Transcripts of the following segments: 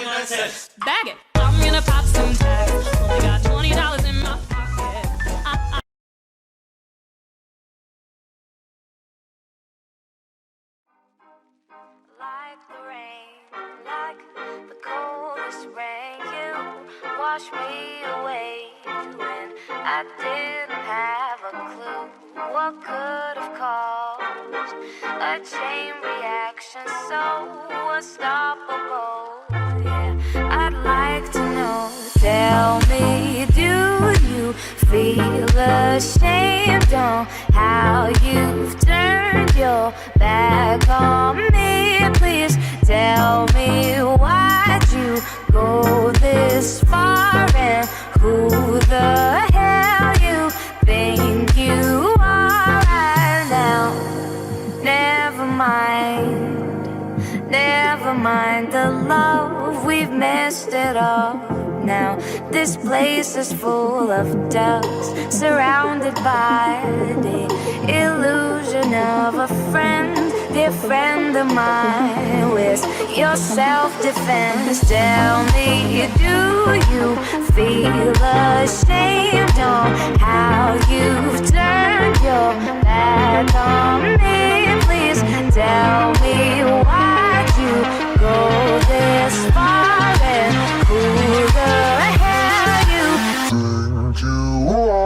99 cents. Bag it. I'm gonna pop some tags. Only got $20 in my pocket. Like the rain, like the coldest rain, you washed me away when I didn't have a clue what could have caused a chain reaction so unstoppable. Yeah, I'd like to know. Tell me, do you feel ashamed on how you've turned your back on me? Please tell me why'd you go this far and who the hell you think you are right now. Never mind the love, we've messed it up now. This place is full of dust, surrounded by the illusion of a friend, dear friend of mine. Where's your self-defense? Tell me, do you feel ashamed on how you've turned your back on me? Please tell me why'd you go this far and who the hell you think you are?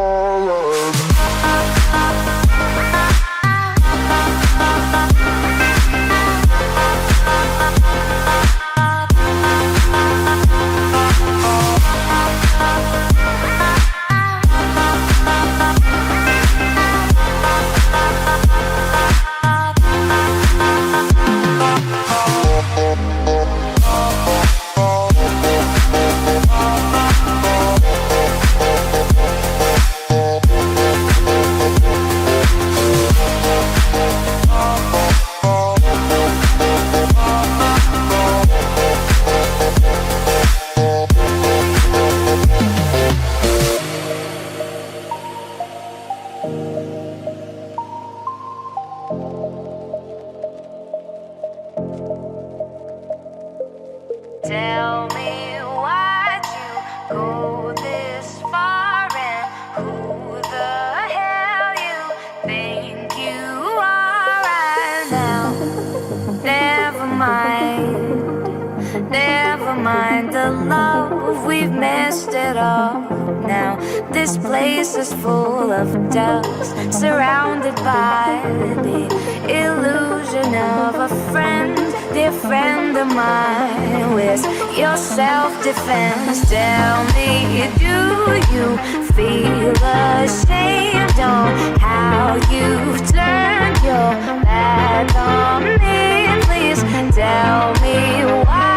Tell me why'd you go this far and who the hell you think you are right now. Never mind the love, we've messed it up now. This place is full of dust, surrounded by the illusion of a friend, dear friend of mine. Where's your self-defense? Tell me, do you feel ashamed on how you've turned your back on me? Please tell me why